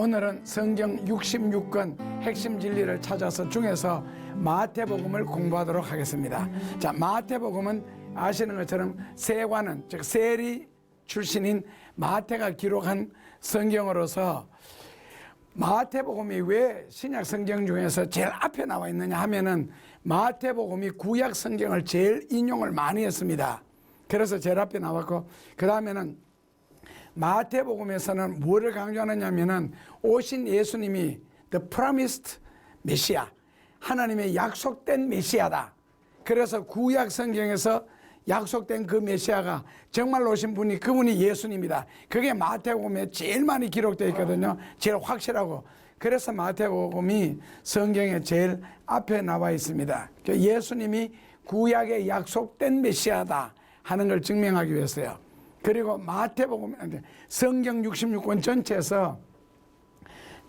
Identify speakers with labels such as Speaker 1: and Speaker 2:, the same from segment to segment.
Speaker 1: 오늘은 성경 66권 핵심 진리를 찾아서 중에서 마태복음을 공부하도록 하겠습니다. 자, 마태복음은 아시는 것처럼 세관은 즉 세리 출신인 마태가 기록한 성경으로서 마태복음이 왜 신약 성경 중에서 제일 앞에 나와 있느냐 하면은 마태복음이 구약 성경을 제일 인용을 많이 했습니다. 그래서 제일 앞에 나왔고, 그 다음에는 마태복음에서는 뭐를 강조하느냐면은 오신 예수님이 The Promised Messiah, 하나님의 약속된 메시아다. 그래서 구약 성경에서 약속된 그 메시아가 정말로 오신 분이 그분이 예수님이다. 그게 마태복음에 제일 많이 기록되어 있거든요. 제일 확실하고. 그래서 마태복음이 성경에 제일 앞에 나와 있습니다. 예수님이 구약의 약속된 메시아다 하는 걸 증명하기 위해서요. 그리고 마태복음, 성경 66권 전체에서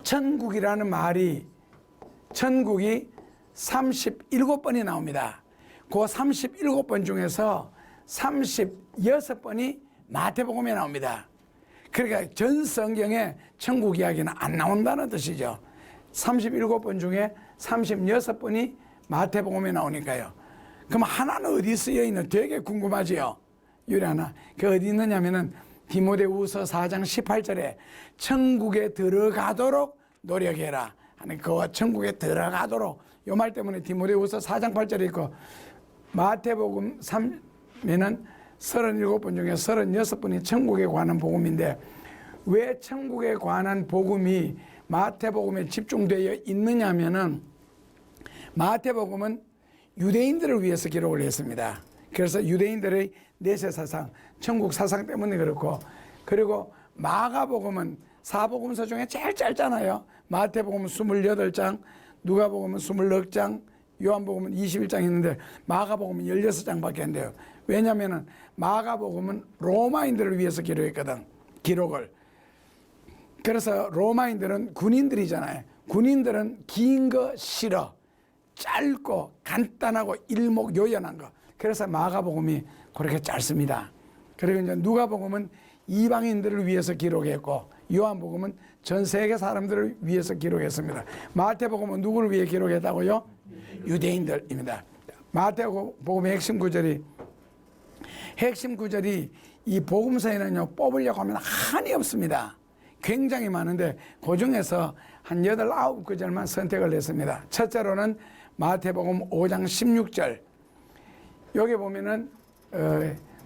Speaker 1: 천국이라는 말이, 천국이 37번이 나옵니다. 그 37번 중에서 36번이 마태복음에 나옵니다. 그러니까 전 성경에 천국 이야기는 안 나온다는 뜻이죠. 37번 중에 36번이 마태복음에 나오니까요. 그럼 하나는 어디 쓰여 있는 되게 궁금하지요. 유리 하나. 그 어디 있느냐면은 디모데후서 4장 18절에 천국에 들어가도록 노력해라 하는, 그 천국에 들어가도록, 요 말 때문에 디모데후서 4장 8절에 있고, 마태복음 3에는 37번 중에 36번이 천국에 관한 복음인데, 왜 천국에 관한 복음이 마태복음에 집중되어 있느냐면은 마태복음은 유대인들을 위해서 기록을 했습니다. 그래서 유대인들의 내세 사상, 천국 사상 때문에 그렇고, 그리고 마가복음은 사복음서 중에 제일 짧잖아요. 마태복음은 28장, 누가복음은 24장, 요한복음은 21장 있는데 마가복음은 16장밖에 안 돼요. 왜냐하면 마가복음은 로마인들을 위해서 기록했거든, 기록을. 그래서 로마인들은 군인들이잖아요. 군인들은 긴 거 싫어. 짧고 간단하고 일목요연한 거. 그래서 마가복음이 그렇게 짧습니다. 그리고 이제 누가복음은 이방인들을 위해서 기록했고, 요한복음은 전 세계 사람들을 위해서 기록했습니다. 마태복음은 누구를 위해 기록했다고요? 유대인들입니다. 마태복음의 핵심 구절이 이 복음서에는요, 뽑으려고 하면 한이 없습니다. 굉장히 많은데 그 중에서 한 8, 9구절만 선택을 했습니다. 첫째로는 마태복음 5장 16절. 여기 보면은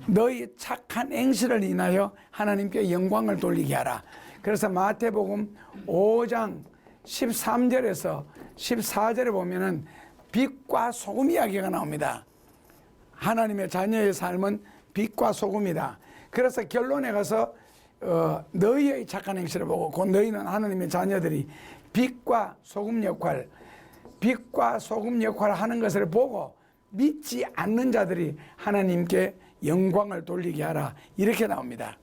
Speaker 1: 너희 착한 행실을 인하여 하나님께 영광을 돌리게 하라. 그래서 마태복음 5장 13절에서 14절에 보면은 빛과 소금 이야기가 나옵니다. 하나님의 자녀의 삶은 빛과 소금이다. 그래서 결론에 가서 너희의 착한 행실을 보고, 그 너희는 하나님의 자녀들이 빛과 소금 역할을 하는 것을 보고 믿지 않는 자들이 하나님께 영광을 돌리게 하라, 이렇게 나옵니다.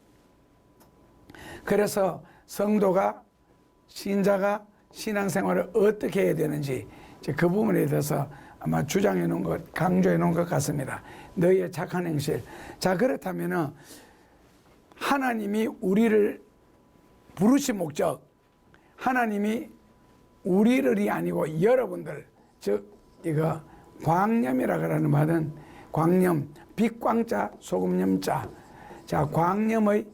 Speaker 1: 그래서 성도가, 신자가 신앙생활을 어떻게 해야 되는지 그 부분에 대해서 아마 주장해 놓은 것, 강조해 놓은 것 같습니다. 너희의 착한 행실. 자, 그렇다면 하나님이 우리를 부르신 목적, 하나님이 우리를이 아니고 여러분들, 즉 이거 광념이라 그러는 말은, 광념, 빛광자 소금념자. 자, 광념의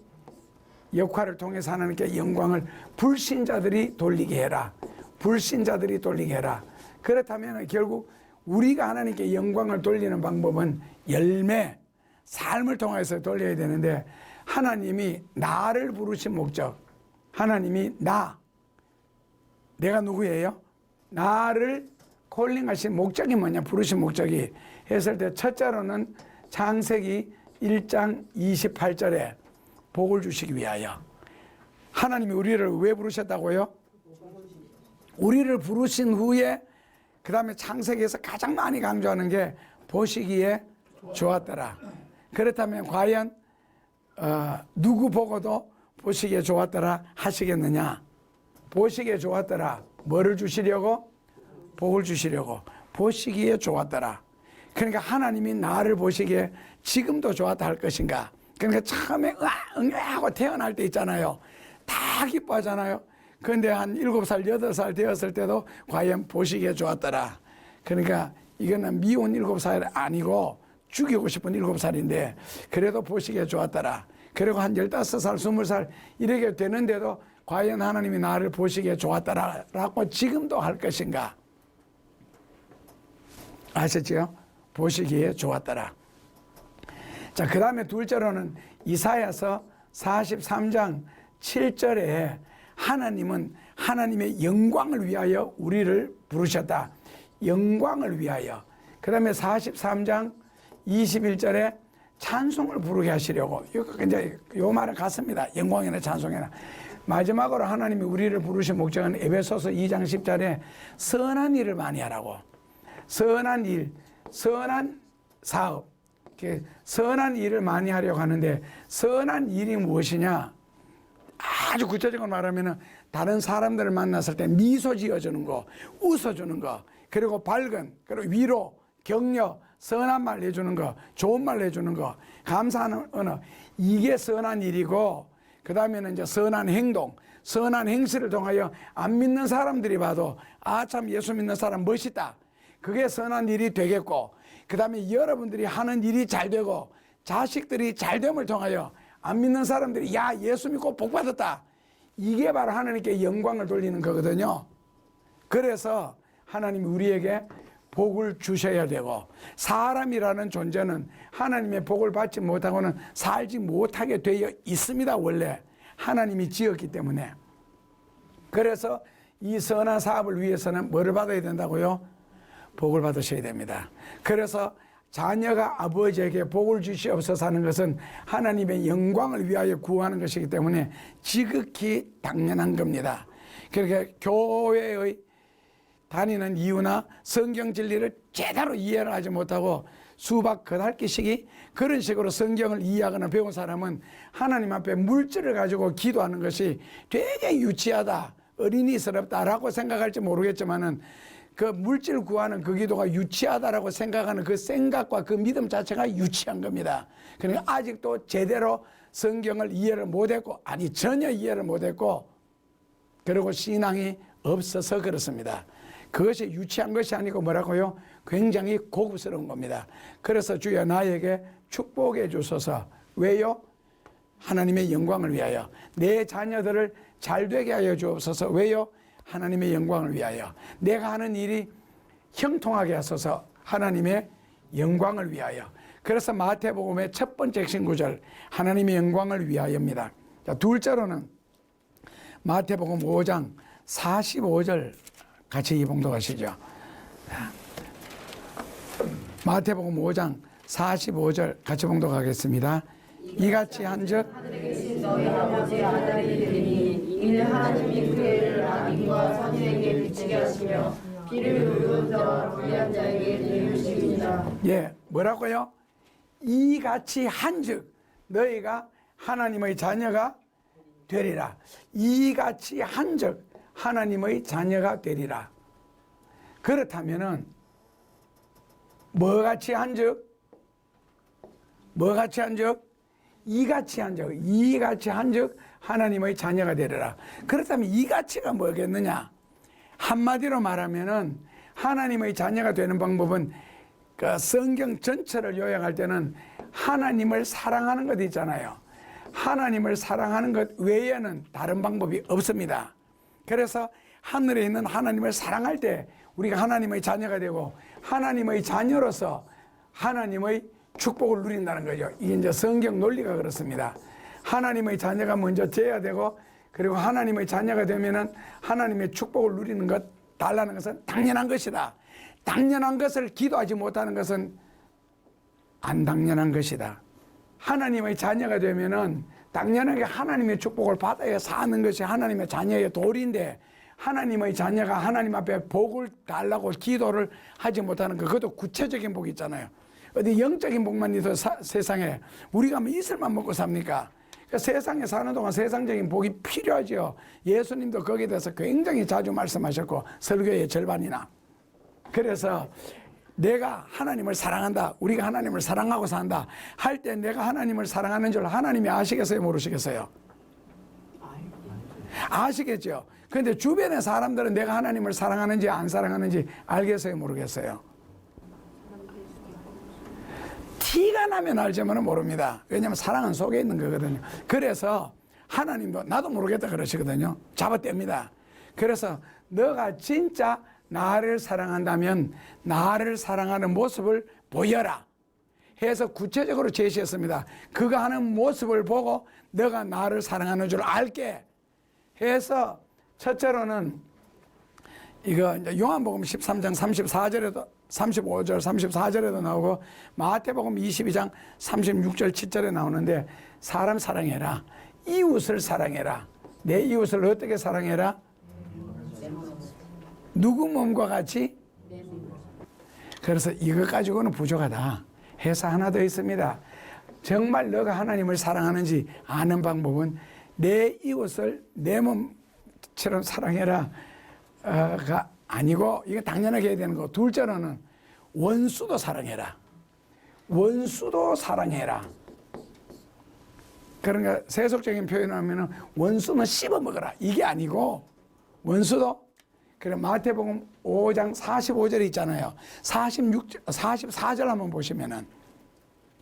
Speaker 1: 역할을 통해서 하나님께 영광을 불신자들이 돌리게 해라. 불신자들이 돌리게 해라. 그렇다면 결국 우리가 하나님께 영광을 돌리는 방법은 열매, 삶을 통해서 돌려야 되는데, 하나님이 나를 부르신 목적, 하나님이 내가 누구예요? 나를 콜링하신 목적이 뭐냐, 부르신 목적이 했을 때, 첫째로는 창세기 1장 28절에 복을 주시기 위하여. 하나님이 우리를 왜 부르셨다고요? 우리를 부르신 후에 그 다음에 창세기에서 가장 많이 강조하는 게 보시기에 좋았더라. 그렇다면 과연 누구 보고도 보시기에 좋았더라 하시겠느냐? 보시기에 좋았더라. 뭐를 주시려고? 복을 주시려고. 보시기에 좋았더라. 그러니까 하나님이 나를 보시기에 지금도 좋았다 할 것인가? 그러니까 처음에 응애하고 태어날 때 있잖아요. 다 기뻐하잖아요. 그런데 한 7살, 8살 되었을 때도 과연 보시기에 좋았더라. 그러니까 이거는 미운 7살 아니고 죽이고 싶은 7살인데 그래도 보시기에 좋았더라. 그리고 한 15살, 20살 이렇게 되는데도 과연 하나님이 나를 보시기에 좋았더라라고 지금도 할 것인가? 아셨죠? 보시기에 좋았더라. 자, 그 다음에 둘째로는 이사야서 43장 7절에 하나님은 하나님의 영광을 위하여 우리를 부르셨다. 영광을 위하여. 그 다음에 43장 21절에 찬송을 부르게 하시려고. 이제 요 말은 같습니다. 영광이나 찬송이나. 마지막으로 하나님이 우리를 부르신 목적은 에베소서 2장 10절에 선한 일을 많이 하라고. 선한 일, 선한 사업, 선한 일을 많이 하려고 하는데 선한 일이 무엇이냐? 아주 구체적으로 말하면 다른 사람들을 만났을 때 미소 지어주는 거, 웃어주는 거, 그리고 밝은, 그리고 위로, 격려, 선한 말 해주는 거, 좋은 말 해주는 거, 감사하는 언어, 이게 선한 일이고, 그 다음에는 이제 선한 행동, 선한 행실을 통하여 안 믿는 사람들이 봐도 아, 참 예수 믿는 사람 멋있다. 그게 선한 일이 되겠고, 그 다음에 여러분들이 하는 일이 잘 되고 자식들이 잘 됨을 통하여 안 믿는 사람들이 야, 예수 믿고 복 받았다. 이게 바로 하나님께 영광을 돌리는 거거든요. 그래서 하나님이 우리에게 복을 주셔야 되고, 사람이라는 존재는 하나님의 복을 받지 못하고는 살지 못하게 되어 있습니다. 원래 하나님이 지었기 때문에. 그래서 이 선한 사업을 위해서는 뭐를 받아야 된다고요? 복을 받으셔야 됩니다. 그래서 자녀가 아버지에게 복을 주시옵소서 하는 것은 하나님의 영광을 위하여 구하는 것이기 때문에 지극히 당연한 겁니다. 그러니까 교회의 다니는 이유나 성경 진리를 제대로 이해를 하지 못하고 수박 겉핥기식이 그런 식으로 성경을 이해하거나 배운 사람은 하나님 앞에 물질을 가지고 기도하는 것이 되게 유치하다, 어린이스럽다라고 생각할지 모르겠지만은 그 물질 구하는 그 기도가 유치하다라고 생각하는 그 생각과 그 믿음 자체가 유치한 겁니다. 그러니까 아직도 제대로 성경을 이해를 못했고, 아니 전혀 이해를 못했고, 그리고 신앙이 없어서 그렇습니다. 그것이 유치한 것이 아니고 뭐라고요? 굉장히 고급스러운 겁니다. 그래서 주여 나에게 축복해 주소서. 왜요? 하나님의 영광을 위하여. 내 자녀들을 잘되게 하여 주옵소서. 왜요? 하나님의 영광을 위하여. 내가 하는 일이 형통하게 하소서. 하나님의 영광을 위하여. 그래서 마태복음의 첫 번째 핵심 구절, 하나님의 영광을 위하여입니다. 자, 둘째로는 마태복음 5장 45절 같이 봉독하시죠. 마태복음 5장 45절 같이 봉독하겠습니다. 이같이 한즉
Speaker 2: 너희 아버지의 아들이 되리니 이는 하나님이 그 애를 악인과 선인에게 비치게 하시며 비를 물은 자와 불의한 자에게 내리시리이다.
Speaker 1: 예, 뭐라고요? 이같이 한즉 너희가 하나님의 자녀가 되리라. 이같이 한즉 하나님의 자녀가 되리라. 그렇다면은 뭐같이 한즉? 뭐같이 한즉? 이같이 한즉. 이같이 한즉 하나님의 자녀가 되리라. 그렇다면 이같이가 뭐겠느냐? 한마디로 말하면은 하나님의 자녀가 되는 방법은 그 성경 전체를 요약할 때는 하나님을 사랑하는 것 있잖아요. 하나님을 사랑하는 것 외에는 다른 방법이 없습니다. 그래서 하늘에 있는 하나님을 사랑할 때 우리가 하나님의 자녀가 되고 하나님의 자녀로서 하나님의 축복을 누린다는 거죠. 이게 이제 성경 논리가 그렇습니다. 하나님의 자녀가 먼저 돼야 되고, 그리고 하나님의 자녀가 되면은 하나님의 축복을 누리는 것, 달라는 것은 당연한 것이다. 당연한 것을 기도하지 못하는 것은 안 당연한 것이다. 하나님의 자녀가 되면은 당연하게 하나님의 축복을 받아야 사는 것이 하나님의 자녀의 도리인데, 하나님의 자녀가 하나님 앞에 복을 달라고 기도를 하지 못하는 것, 그것도 구체적인 복이 있잖아요. 어디 영적인 복만 있어 세상에 우리가 뭐 이슬만 먹고 삽니까? 그러니까 세상에 사는 동안 세상적인 복이 필요하죠. 예수님도 거기에 대해서 굉장히 자주 말씀하셨고, 설교의 절반이나. 그래서 내가 하나님을 사랑한다, 우리가 하나님을 사랑하고 산다 할 때 내가 하나님을 사랑하는 줄 하나님이 아시겠어요, 모르시겠어요? 아시겠죠? 그런데 주변의 사람들은 내가 하나님을 사랑하는지 안 사랑하는지 알겠어요, 모르겠어요? 티가 나면 알지만 모릅니다. 왜냐하면 사랑은 속에 있는 거거든요. 그래서 하나님도 나도 모르겠다 그러시거든요. 잡아뗍니다. 그래서 너가 진짜 나를 사랑한다면 나를 사랑하는 모습을 보여라 해서 구체적으로 제시했습니다. 그가 하는 모습을 보고 너가 나를 사랑하는 줄 알게 해서 첫째로는 이거 이제 요한복음 13장 34절에도 35절 34절에도 나오고 마태복음 22장 36절 7절에 나오는데 사람 사랑해라. 이웃을 사랑해라. 내 이웃을 어떻게 사랑해라? 누구 몸과 같이? 그래서 이것 가지고는 부족하다 해서 하나 더 있습니다. 정말 너가 하나님을 사랑하는지 아는 방법은 내 이웃을 내 몸처럼 사랑해라 가 아니고 이거 당연하게 해야 되는 거. 둘째로는 원수도 사랑해라. 원수도 사랑해라. 그러니까 세속적인 표현을 하면은 원수는 씹어 먹어라. 이게 아니고 원수도 그래 마태복음 5장 45절에 있잖아요. 44절 한번 보시면은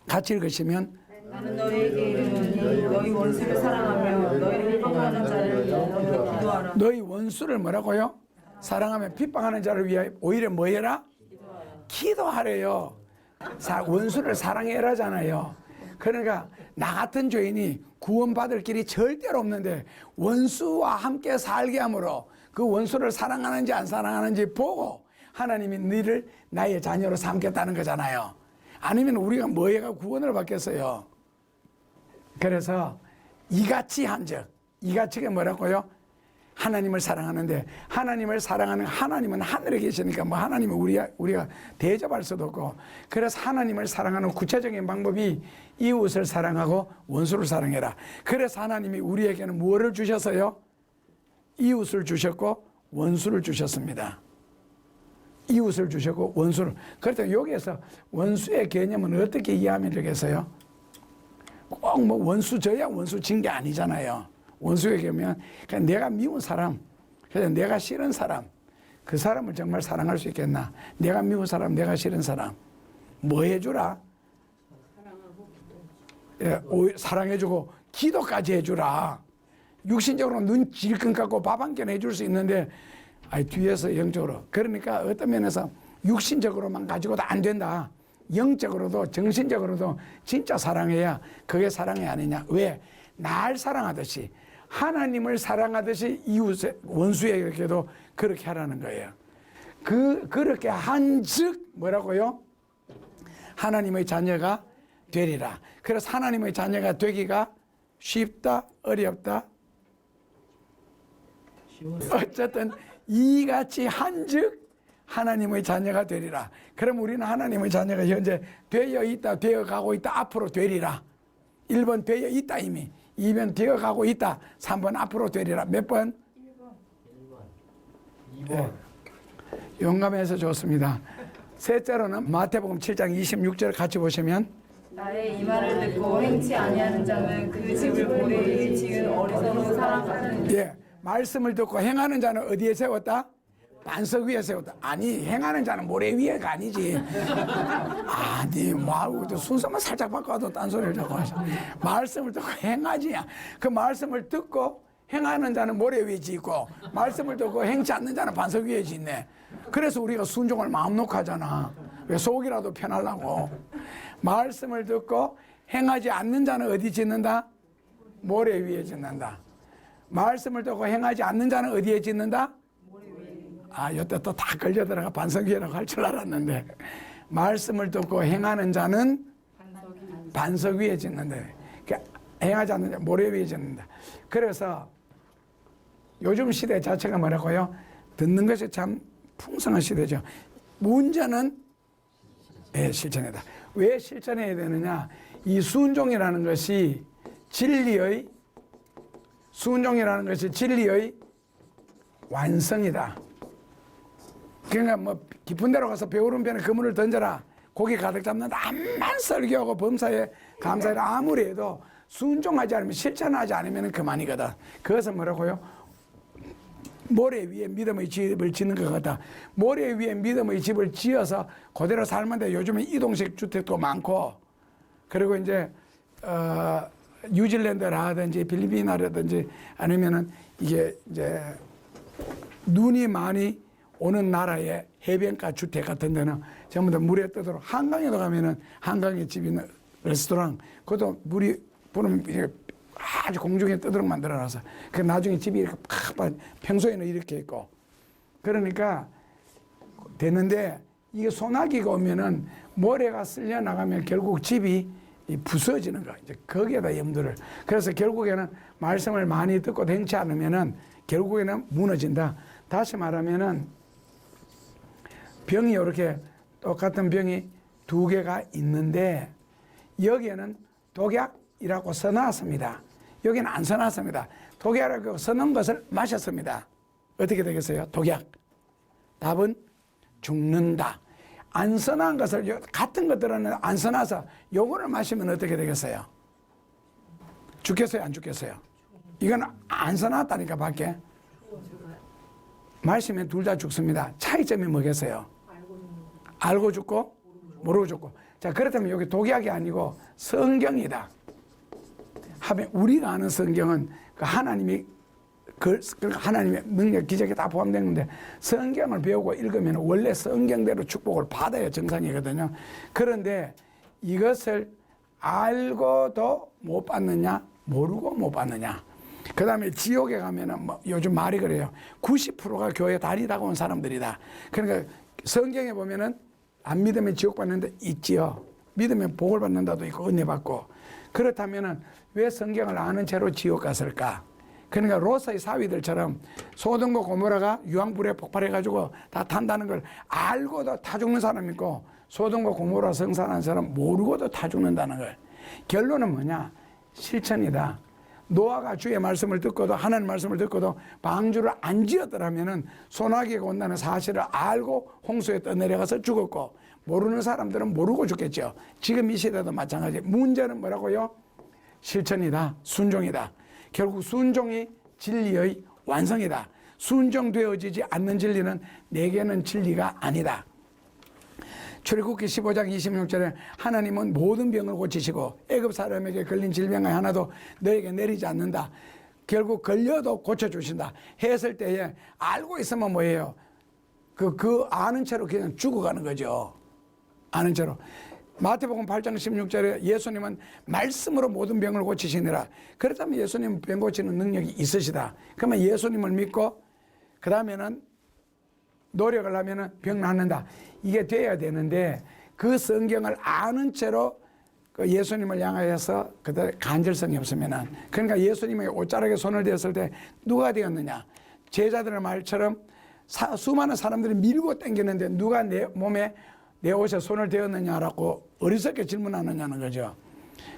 Speaker 1: 같이 읽으시면
Speaker 2: 나는 너희에게 이르노니 너희 원수를 사랑하며 너희를 핍박하는 자를 위하여 기도하라.
Speaker 1: 너희 원수를 뭐라고요? 사랑하며 핍박하는 자를 위하여 오히려 뭐 해라? 기도하래요. 원수를 사랑해라잖아요. 그러니까 나 같은 죄인이 구원받을 길이 절대로 없는데 원수와 함께 살게 함으로 그 원수를 사랑하는지 안 사랑하는지 보고 하나님이 너희를 나의 자녀로 삼겠다는 거잖아요. 아니면 우리가 뭐해가 구원을 받겠어요. 그래서 이같이 한즉 이같이가 뭐라고요? 하나님을 사랑하는데 하나님을 사랑하는 하나님은 하늘에 계시니까 뭐 하나님은 우리가 대접할 수도 없고 그래서 하나님을 사랑하는 구체적인 방법이 이웃을 사랑하고 원수를 사랑해라. 그래서 하나님이 우리에게는 무엇을 주셨어요? 이웃을 주셨고 원수를 주셨습니다. 이웃을 주셨고 원수를. 그래서 여기에서 원수의 개념은 어떻게 이해하면 되겠어요? 꼭 뭐 원수 져야 원수 진 게 아니잖아요. 원수의 개념은 그냥 내가 미운 사람, 그래서 내가 싫은 사람, 그 사람을 정말 사랑할 수 있겠나? 내가 미운 사람, 내가 싫은 사람, 뭐 해주라? 예, 사랑해주고 기도까지 해주라. 육신적으로 눈 질끈 감고 밥 한 끼는 해줄 수 있는데 뒤에서 영적으로. 그러니까 어떤 면에서 육신적으로만 가지고도 안 된다. 영적으로도 정신적으로도 진짜 사랑해야 그게 사랑이 아니냐. 왜? 날 사랑하듯이 하나님을 사랑하듯이 이웃의 원수에게도 그렇게 하라는 거예요. 그렇게 한즉 뭐라고요? 하나님의 자녀가 되리라. 그래서 하나님의 자녀가 되기가 쉽다, 어렵다. 어쨌든 이같이 한즉 하나님의 자녀가 되리라. 그럼 우리는 하나님의 자녀가 현재 되어 있다, 되어 가고 있다, 앞으로 되리라. 1번 되어 있다 이미. 2번 되어 가고 있다. 3번 앞으로 되리라. 몇 번? 1번. 2번. 예. 용감해서 좋습니다. 셋째로는 마태복음 7장 26절 같이 보시면
Speaker 2: 나의 이 말을 듣고 행치 아니하는 자는 그 집을 모래에 지은 어리석은 사람 같은.
Speaker 1: 예. 말씀을 듣고 행하는 자는 어디에 세웠다? 반석 위에 세웠다. 아니 행하는 자는 모래 위에가 아니지. 아니 뭐 순서만 살짝 바꿔도 딴소리를 자꾸 하셔. 말씀을 듣고 행하지야. 그 말씀을 듣고 행하는 자는 모래 위에 짓고 말씀을 듣고 행치 않는 자는 반석 위에 짓네. 그래서 우리가 순종을 마음 놓고 하잖아. 왜 속이라도 편하려고. 말씀을 듣고 행하지 않는 자는 어디 짓는다? 모래 위에 짓는다. 말씀을 듣고 행하지 않는 자는 어디에 짓는다? 여태 또 다 걸려들어가 반석 위라고 할 줄 알았는데 말씀을 듣고 행하는 자는 반석 위에 짓는다. 행하지 않는 자 모래 위에 짓는다. 그래서 요즘 시대 자체가 뭐라고요? 듣는 것이 참 풍성한 시대죠. 문제는 실천이다. 왜 실천해야 되느냐? 이 순종이라는 것이 진리의 완성이다. 그러니까 뭐 깊은 데로 가서 배우는 배는 그물을 던져라. 고기 가득 잡는다. 암만 설교하고 범사에 감사를 아무리 해도 순종하지 않으면 실천하지 않으면 그만이거든. 그것은 뭐라고요? 모래 위에 믿음의 집을 짓는 것 같다. 모래 위에 믿음의 집을 지어서 그대로 살면데 요즘에 이동식 주택도 많고, 그리고 이제 뉴질랜드라든지 필리핀이라든지 아니면은 이게 이제 눈이 많이 오는 나라의 해변가 주택 같은 데는 전부 다 물에 떠도록, 한강에도 가면은 한강에 집 있는 레스토랑, 그것도 물이 부르면 아주 공중에 떠도록 만들어놔서 그 나중에 집이 이렇게 팍 평소에는 이렇게 있고, 그러니까 되는데, 이게 소나기가 오면은 모래가 쓸려 나가면 결국 집이 부서지는 거야. 이제 거기에다 염두를. 그래서 결국에는 말씀을 많이 듣고 행치 않으면은 결국에는 무너진다. 다시 말하면은 병이 이렇게 똑같은 병이 두 개가 있는데 여기에는 독약이라고 써놨습니다. 여기는 안 써놨습니다. 독약이라고 써놓은 것을 마셨습니다. 어떻게 되겠어요? 독약. 답은 죽는다. 안 써놓은 것을, 같은 것들은 안 써놔서 요거를 마시면 어떻게 되겠어요? 죽겠어요? 안 죽겠어요? 이건 안 써놨다니까 밖에. 마시면 둘 다 죽습니다. 차이점이 뭐겠어요? 알고 죽고 모르고 죽고. 자, 그렇다면 여기 독약이 아니고 성경이다 하면, 우리가 아는 성경은 그 하나님이 하나님의 능력, 기적이 다 포함되는데, 성경을 배우고 읽으면 원래 성경대로 축복을 받아야 정상이거든요. 그런데 이것을 알고도 못 받느냐, 모르고 못 받느냐. 그 다음에 지옥에 가면은 뭐 요즘 말이 그래요. 90%가 교회 다니다가 온 사람들이다. 그러니까 성경에 보면은 안 믿으면 지옥 받는데 있지요. 믿으면 복을 받는다도 있고 은혜 받고. 그렇다면은 왜 성경을 아는 채로 지옥 갔을까? 그러니까 롯의 사위들처럼 소돔과 고모라가 유황불에 폭발해가지고 다 탄다는 걸 알고도 타 죽는 사람 있고, 소돔과 고모라 성산한 사람 모르고도 타 죽는다는 걸. 결론은 뭐냐? 실천이다. 노아가 주의 말씀을 듣고도, 하나님 말씀을 듣고도 방주를 안 지었더라면은 소나기가 온다는 사실을 알고 홍수에 떠내려가서 죽었고, 모르는 사람들은 모르고 죽겠죠. 지금 이 시대도 마찬가지. 문제는 뭐라고요? 실천이다. 순종이다. 결국 순종이 진리의 완성이다. 순종되어지지 않는 진리는 내게는 진리가 아니다. 출애굽기 15장 26절에 하나님은 모든 병을 고치시고 애굽 사람에게 걸린 질병이 하나도 너에게 내리지 않는다. 결국 걸려도 고쳐주신다 했을 때에 알고 있으면 뭐예요? 그 아는 채로 그냥 죽어가는 거죠. 아는 채로. 마태복음 8장 16절에 예수님은 말씀으로 모든 병을 고치시니라. 그렇다면 예수님은 병 고치는 능력이 있으시다. 그러면 예수님을 믿고 그 다음에는 노력을 하면은 병 낫는다. 이게 돼야 되는데, 그 성경을 아는 채로 그 예수님을 향하여서 그들 간절성이 없으면은, 그러니까 예수님의 옷자락에 손을 대었을 때 누가 되었느냐? 제자들의 말처럼 수많은 사람들이 밀고 당기는데 누가 내 몸에, 내 옷에 손을 대었느냐라고 어리석게 질문하느냐는 거죠.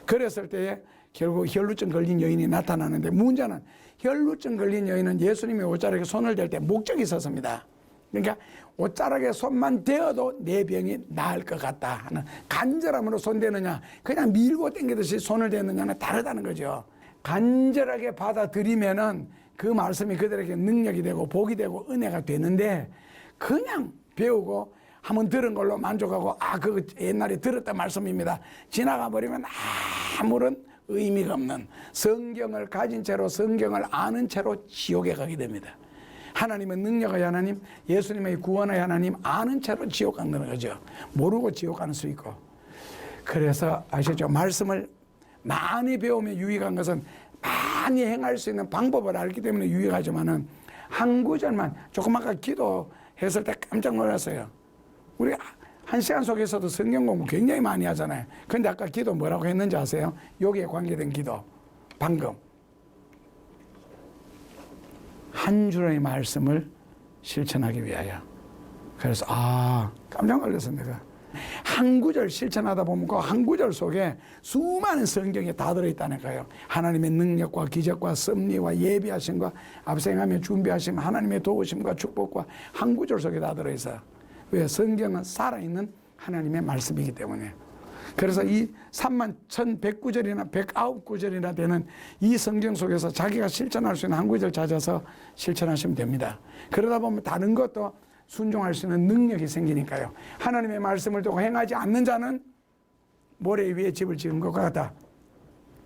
Speaker 1: 그랬을 때에 결국 혈루증 걸린 여인이 나타나는데, 문제는 혈루증 걸린 여인은 예수님의 옷자락에 손을 댈 때 목적이 있었습니다. 그러니까 옷자락에 손만 대어도 내 병이 나을 것 같다 하는 간절함으로 손대느냐, 그냥 밀고 당기듯이 손을 대느냐는 다르다는 거죠. 간절하게 받아들이면은 그 말씀이 그들에게 능력이 되고 복이 되고 은혜가 되는데, 그냥 배우고 한번 들은 걸로 만족하고, 그거 옛날에 들었던 말씀입니다, 지나가 버리면 아무런 의미가 없는, 성경을 가진 채로, 성경을 아는 채로 지옥에 가게 됩니다. 하나님의 능력의 하나님, 예수님의 구원의 하나님 아는 채로 지옥 가는 거죠. 모르고 지옥 가는 수 있고. 그래서 아시죠? 말씀을 많이 배우면 유익한 것은 많이 행할 수 있는 방법을 알기 때문에 유익하지만은, 한 구절만, 조금 아까 기도했을 때 깜짝 놀랐어요. 우리 1시간 속에서도 성경 공부 굉장히 많이 하잖아요. 근데 아까 기도 뭐라고 했는지 아세요? 여기에 관계된 기도. 방금. 한 줄의 말씀을 실천하기 위하여. 그래서 깜짝 놀랐습니다. 한 구절 실천하다 보면 그 한 구절 속에 수많은 성경이 다 들어있다니까요. 하나님의 능력과 기적과 섭리와 예비하심과 앞생하며 준비하심, 하나님의 도우심과 축복과 한 구절 속에 다 들어있어요. 왜? 성경은 살아있는 하나님의 말씀이기 때문에. 그래서 이 31,109절이나 109절이나 되는 이 성경 속에서 자기가 실천할 수 있는 한 구절 찾아서 실천하시면 됩니다. 그러다 보면 다른 것도 순종할 수 있는 능력이 생기니까요. 하나님의 말씀을 두고 행하지 않는 자는 모래 위에 집을 지은 것과 같다.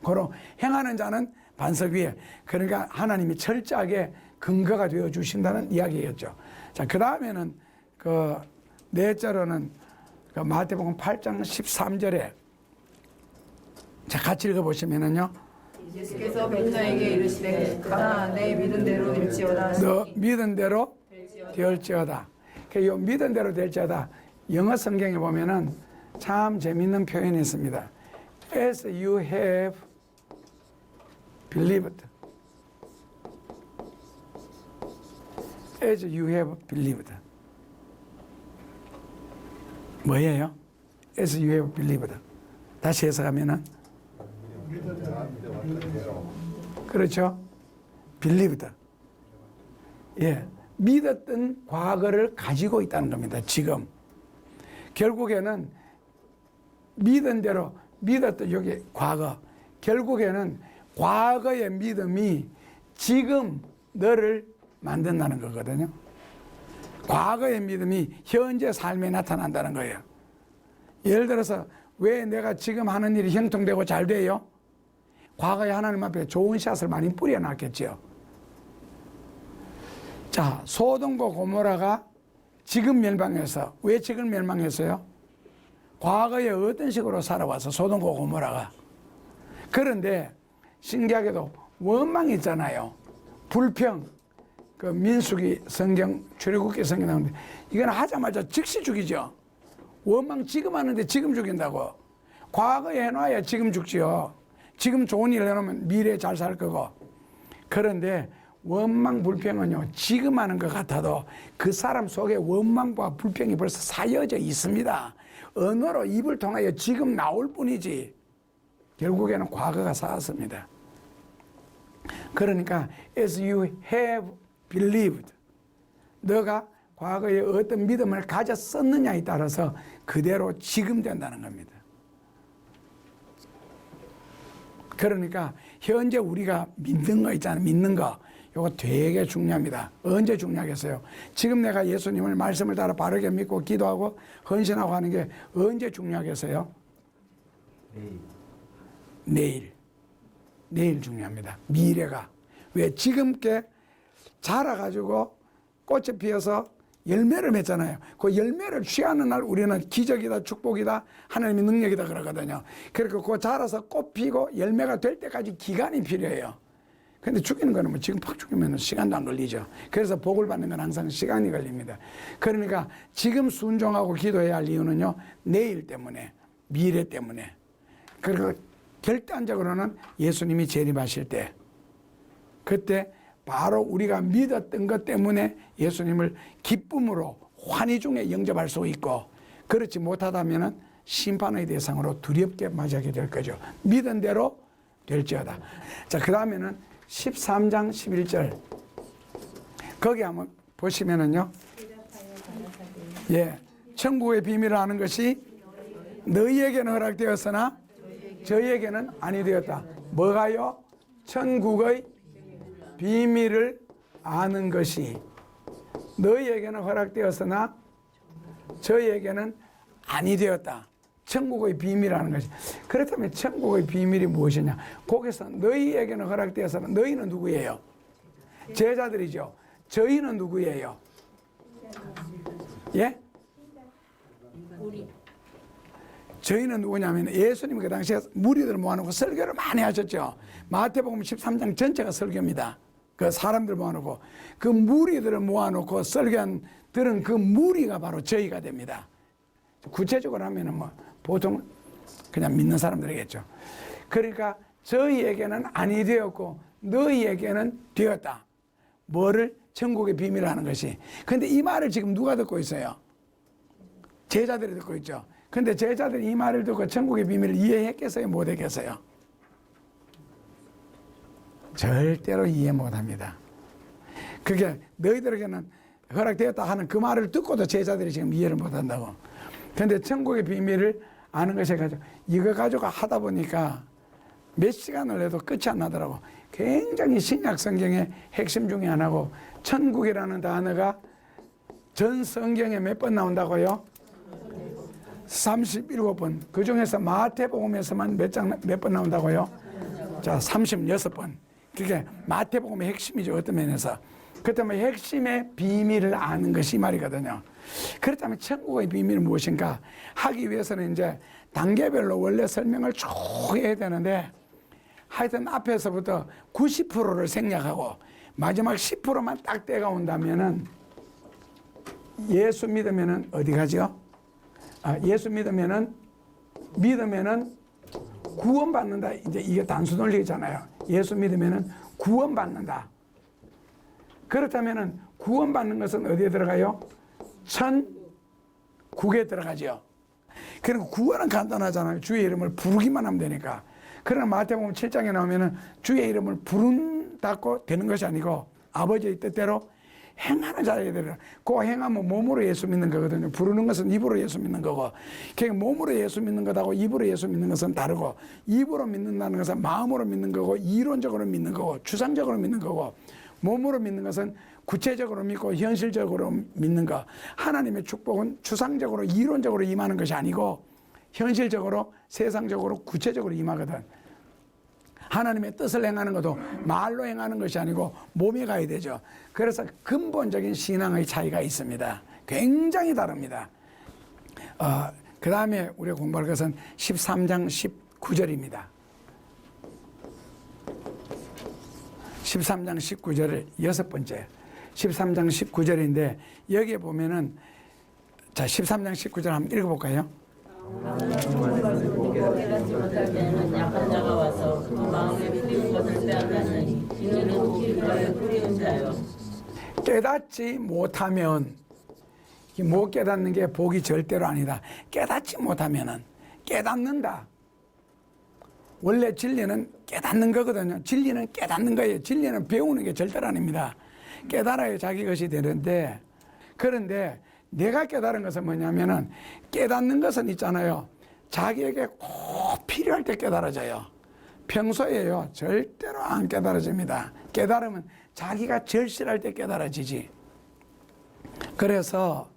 Speaker 1: 고로 행하는 자는 반석 위에. 그러니까 하나님이 철저하게 근거가 되어 주신다는 이야기였죠. 자, 그 다음에는 그 넷째로는 그 마태복음 8장 13절에 자, 같이 읽어보시면은요.
Speaker 2: 예수께서 베드로에게 이르시되 가라 내 믿은 대로 될지어다.
Speaker 1: 너 믿은 대로 될지어다. 그 믿은 대로 될지어다. 영어 성경에 보면은 참 재밌는 표현이 있습니다. As you have believed. As you have believed. 뭐예요? As you have believed. 다시 해석하면은 그렇죠? believed. 예, 믿었던 과거를 가지고 있다는 겁니다. 지금 결국에는 믿은 대로 믿었던 여기 과거. 결국에는 과거의 믿음이 지금 너를 만든다는 거거든요. 과거의 믿음이 현재 삶에 나타난다는 거예요. 예를 들어서 왜 내가 지금 하는 일이 형통되고 잘 돼요? 과거에 하나님 앞에 좋은 샷을 많이 뿌려놨겠죠. 자, 소돔과 고모라가 지금 멸망해서 왜 지금 멸망했어요? 과거에 어떤 식으로 살아와서 소돔과 고모라가. 그런데 신기하게도 원망이 있잖아요. 불평. 그 민수기 성경, 출애굽기 성경 나오는데 이건 하자마자 즉시 죽이죠. 원망 지금 하는데 지금 죽인다고. 과거에 해놔야 지금 죽지요. 지금 좋은 일 해놓으면 미래에 잘 살 거고. 그런데 원망 불평은요, 지금 하는 것 같아도 그 사람 속에 원망과 불평이 벌써 사여져 있습니다. 언어로 입을 통하여 지금 나올 뿐이지 결국에는 과거가 쌓았습니다. 그러니까 as you have believed, 너가 과거에 어떤 믿음을 가졌었느냐에 따라서 그대로 지금 된다는 겁니다. 그러니까 현재 우리가 믿는 거 있잖아요. 믿는 거. 이거 되게 중요합니다. 언제 중요하겠어요? 지금 내가 예수님을 말씀을 따라 바르게 믿고 기도하고 헌신하고 하는 게 언제 중요하겠어요? 내일. 내일 중요합니다. 미래가. 왜? 지금께 자라가지고 꽃이 피어서 열매를 맺잖아요. 그 열매를 취하는 날 우리는 기적이다, 축복이다, 하나님의 능력이다 그러거든요. 그러니까 그 자라서 꽃 피고 열매가 될 때까지 기간이 필요해요. 근데 죽이는 거는 뭐 지금 팍 죽이면 시간도 안 걸리죠. 그래서 복을 받는 건 항상 시간이 걸립니다. 그러니까 지금 순종하고 기도해야 할 이유는요, 내일 때문에, 미래 때문에. 그리고 결단적으로는 예수님이 재림하실 때, 그때 바로 우리가 믿었던 것 때문에 예수님을 기쁨으로 환희 중에 영접할 수 있고, 그렇지 못하다면 심판의 대상으로 두렵게 맞이하게 될 거죠. 믿은 대로 될지어다. 자, 그 다음에는 13장 11절. 거기 한번 보시면은요. 예. 천국의 비밀을 아는 것이 너희에게는 허락되었으나 저희에게는 아니 되었다. 뭐가요? 천국의 비밀을 아는 것이 너희에게는 허락되었으나 저희에게는 아니 되었다. 천국의 비밀이라는 것이. 그렇다면 천국의 비밀이 무엇이냐? 거기서 너희에게는 허락되어서는 너희는 누구예요? 제자들이죠. 저희는 누구예요? 예? 저희는 누구냐면 예수님이 그 당시에 무리들을 모아놓고 설교를 많이 하셨죠. 마태복음 13장 전체가 설교입니다. 그 사람들 모아놓고 그 무리들을 모아놓고 설교한 들은 그 무리가 바로 저희가 됩니다. 구체적으로 하면은 뭐 보통 그냥 믿는 사람들이겠죠. 그러니까 저희에게는 아니 되었고 너희에게는 되었다. 뭐를? 천국의 비밀을 하는 것이. 근데 이 말을 지금 누가 듣고 있어요? 제자들이 듣고 있죠. 근데 제자들이 이 말을 듣고 천국의 비밀을 이해했겠어요? 못했겠어요? 절대로 이해 못합니다. 그게 너희들에게는 허락되었다 하는 그 말을 듣고도 제자들이 지금 이해를 못한다고. 근데 천국의 비밀을 아는 것이 가지고 이거 가지고 하다 보니까 몇 시간을 해도 끝이 안 나더라고. 굉장히 신약 성경의 핵심 중에 하나고 천국이라는 단어가 전 성경에 몇 번 나온다고요? 37번. 그 중에서 마태복음에서만 몇 번 나온다고요? 자, 36번. 그게 마태복음의 핵심이죠. 어떤 면에서. 그렇다면 핵심의 비밀을 아는 것이 이 말이거든요. 그렇다면 천국의 비밀은 무엇인가 하기 위해서는 이제 단계별로 원래 설명을 쭉 해야 되는데 하여튼 앞에서부터 90%를 생략하고 마지막 10%만 딱 때가 온다면은 예수 믿으면은 어디 가죠? 예수 믿으면은 구원받는다. 이제 이게 단수 논리잖아요. 예수 믿으면은 구원받는다. 그렇다면은 구원받는 것은 어디에 들어가요? 천국에 들어가죠. 그러니까 구원은 간단하잖아요. 주의 이름을 부르기만 하면 되니까. 그러나 마태복음 7장에 나오면은 주의 이름을 부른다고 되는 것이 아니고 아버지의 뜻대로 행하는 자에게 되라. 그 행하면 몸으로 예수 믿는 거거든요. 부르는 것은 입으로 예수 믿는 거고, 그러니까 몸으로 예수 믿는 것하고 입으로 예수 믿는 것은 다르고, 입으로 믿는다는 것은 마음으로 믿는 거고, 이론적으로 믿는 거고, 추상적으로 믿는 거고, 몸으로 믿는 것은 구체적으로 믿고 현실적으로 믿는 거. 하나님의 축복은 추상적으로 이론적으로 임하는 것이 아니고 현실적으로 세상적으로 구체적으로 임하거든. 하나님의 뜻을 행하는 것도 말로 행하는 것이 아니고 몸에 가야 되죠. 그래서 근본적인 신앙의 차이가 있습니다. 굉장히 다릅니다. 그 다음에 우리가 공부할 것은 13장 19절입니다. 13장 19절을 여섯 번째. 13장 19절인데 여기에 보면은 자 13장 19절 한번 읽어볼까요?
Speaker 2: 깨닫지 못할 때는 약한 자가 와서 그 마음에 뿌리운 것을 빼앗나니 이는 독실하여 뿌리운 자요.
Speaker 1: 깨닫지 못하면 못 깨닫는 게 복이 절대로 아니다. 깨닫지 못하면은 깨닫는다. 원래 진리는 깨닫는 거거든요. 진리는 깨닫는 거예요. 진리는 배우는 게 절대로 아닙니다. 깨달아야 자기 것이 되는데, 그런데 내가 깨달은 것은 뭐냐면은 깨닫는 것은 있잖아요. 자기에게 꼭 필요할 때 깨달아져요. 평소에요. 절대로 안 깨달아집니다. 깨달으면 자기가 절실할 때 깨달아지지. 그래서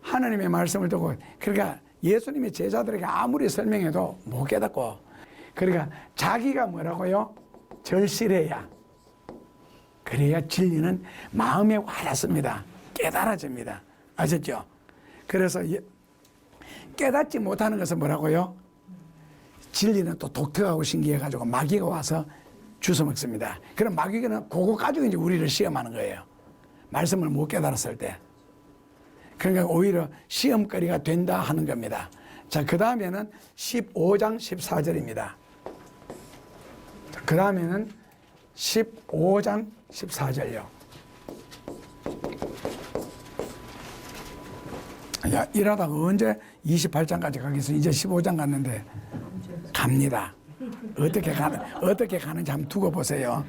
Speaker 1: 하나님의 말씀을 듣고, 그러니까 예수님의 제자들에게 아무리 설명해도 못 깨닫고, 그러니까 자기가 뭐라고요? 절실해야. 그래야 진리는 마음에 와닿습니다. 깨달아집니다. 아셨죠? 그래서 깨닫지 못하는 것은 뭐라고요? 진리는 또 독특하고 신기해가지고 마귀가 와서 주워먹습니다. 그럼 마귀는 그거 가지고 이제 우리를 시험하는 거예요. 말씀을 못 깨달았을 때. 그러니까 오히려 시험거리가 된다 하는 겁니다. 자, 그 다음에는 15장 14절입니다. 그 다음에는 15장 14절요. 야, 일하다가 언제 28장까지 가겠어? 이제 15장 갔는데 갑니다. 어떻게 가는지 한번 두고 보세요.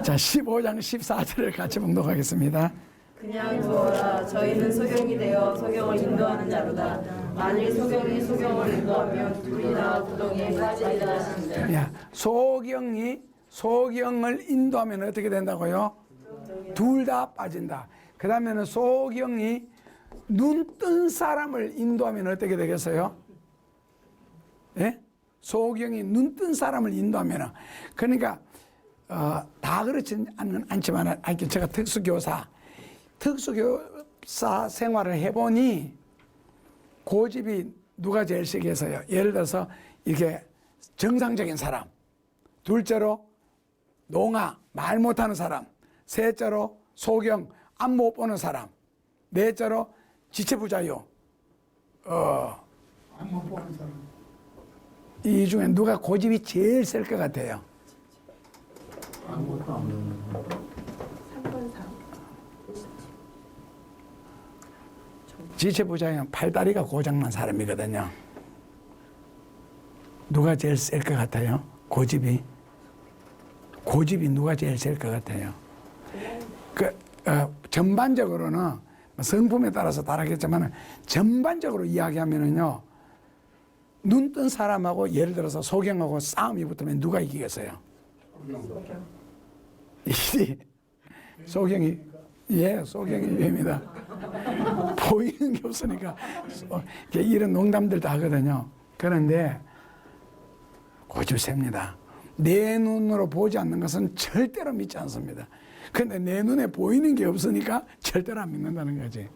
Speaker 1: 자, 15장 14절을 같이 봉독하겠습니다.
Speaker 2: 그냥 두어라. 저희는 소경이 되어 소경을 인도하는 자로다. 만일 소경이 소경을 인도하면 둘이 다 구덩이에 빠지리라 하시는데.
Speaker 1: 야, 소경을 인도하면 어떻게 된다고요? 둘 다 빠진다. 그 다음에는 소경이 눈 뜬 사람을 인도하면 어떻게 되겠어요? 예? 소경이 눈 뜬 사람을 인도하면, 그러니까 다 그렇진 않지만 제가 특수교사 생활을 해보니 고집이 누가 제일 세겠어요? 예를 들어서 이게 정상적인 사람, 둘째로 농아 말 못하는 사람, 셋째로 소경 앞 못 보는 사람, 넷째로 지체부자요. 앞 못 보는 사람. 이 중에 누가 고집이 제일 셀 것 같아요?
Speaker 3: 아무것도 없는
Speaker 2: 3번 4.
Speaker 1: 지체부자는 팔다리가 고장난 사람이거든요. 누가 제일 셀 것 같아요? 고집이 누가 제일 셀 것 같아요? 전반적으로는 성품에 따라서 다르겠지만 전반적으로 이야기하면은요, 눈 뜬 사람하고 예를 들어서 소경하고 싸움이 붙으면 누가 이기겠어요? 소경이, 예, 소경이 입니다. 보이는 게 없으니까 이런 농담들도 하거든요. 그런데 고집셉니다. 내 눈으로 보지 않는 것은 절대로 믿지 않습니다. 근데 내 눈에 보이는 게 없으니까 절대로 안 믿는다는 거지.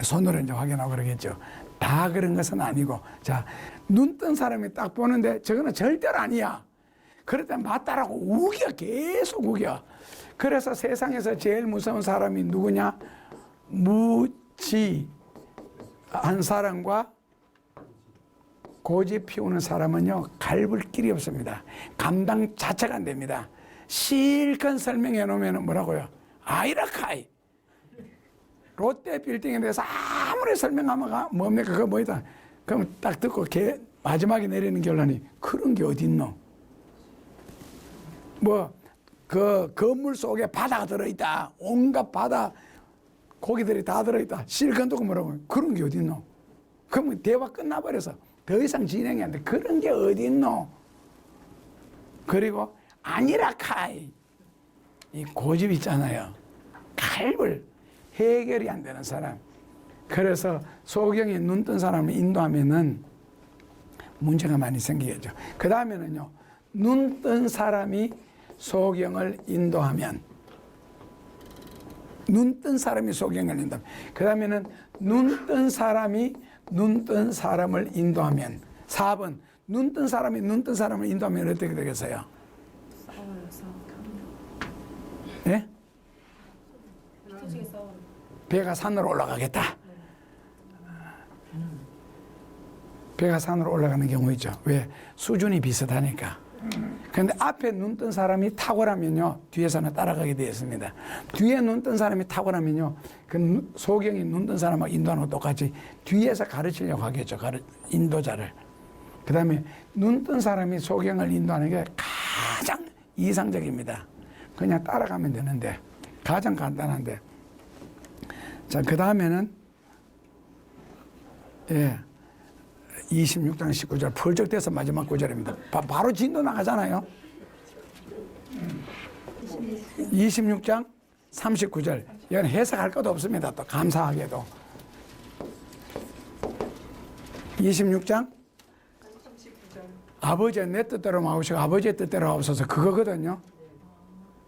Speaker 1: 손으로 이제 확인하고 그러겠죠. 다 그런 것은 아니고, 자, 눈 뜬 사람이 딱 보는데 저거는 절대로 아니야. 그럴 때 맞다라고 우겨, 계속 우겨. 그래서 세상에서 제일 무서운 사람이 누구냐? 무지한 사람과 고집 피우는 사람은요, 갈불 길이 없습니다. 감당 자체가 안 됩니다. 실컷 설명해 놓으면 뭐라고요? 아이라카이. 롯데 빌딩에 대해서 아무리 설명하면 뭡니까? 그거 뭐이다. 그럼 딱 듣고 마지막에 내리는 결론이 그런 게 어딨노? 뭐, 그 건물 속에 바다가 들어있다. 온갖 바다 고기들이 다 들어있다. 실컷 듣고 뭐라고? 그런 게 어딨노? 그러면 대화 끝나버려서 더 이상 진행이 안 돼. 그런 게 어딨노? 그리고 아니라 카이. 이 고집 있잖아요. 갈불. 해결이 안 되는 사람. 그래서 소경이 눈 뜬 사람을 인도하면은 문제가 많이 생기겠죠. 그 다음에는요, 눈 뜬 사람이 소경을 인도하면, 눈 뜬 사람이 소경을 인도하면, 그 다음에는 눈 뜬 사람이 눈 뜬 사람을 인도하면, 4번, 눈 뜬 사람이 눈 뜬 사람을 인도하면 어떻게 되겠어요? 예? 배가 산으로 올라가겠다. 배가 산으로 올라가는 경우 있죠. 왜? 수준이 비슷하니까. 그런데 앞에 눈 뜬 사람이 탁월하면요, 뒤에서는 따라가게 되어 있습니다. 뒤에 눈 뜬 사람이 탁월하면요, 그 소경이 눈 뜬 사람하고 인도하는 거 똑같이 뒤에서 가르치려고 하겠죠. 인도자를. 그 다음에 눈 뜬 사람이 소경을 인도하는 게 가장 이상적입니다. 그냥 따라가면 되는데, 가장 간단한데. 자, 그 다음에는, 예, 26장 19절, 펄쩍대서 마지막 구절입니다. 바로 진도 나가잖아요. 26장 39절. 이건 해석할 것도 없습니다. 또 감사하게도. 26장 아버지의 내 뜻대로 마옵시고 아버지의 뜻대로 하옵소서, 그거거든요.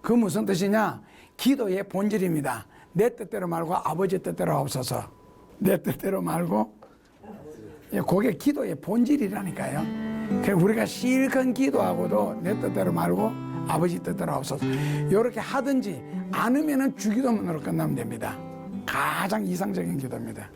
Speaker 1: 그 무슨 뜻이냐? 기도의 본질입니다. 내 뜻대로 말고 아버지 뜻대로 하옵소서. 내 뜻대로 말고, 그게 기도의 본질이라니까요. 그래서 우리가 실컷 기도하고도 내 뜻대로 말고 아버지 뜻대로 하옵소서. 이렇게 하든지 않으면은 주기도문으로 끝나면 됩니다. 가장 이상적인 기도입니다.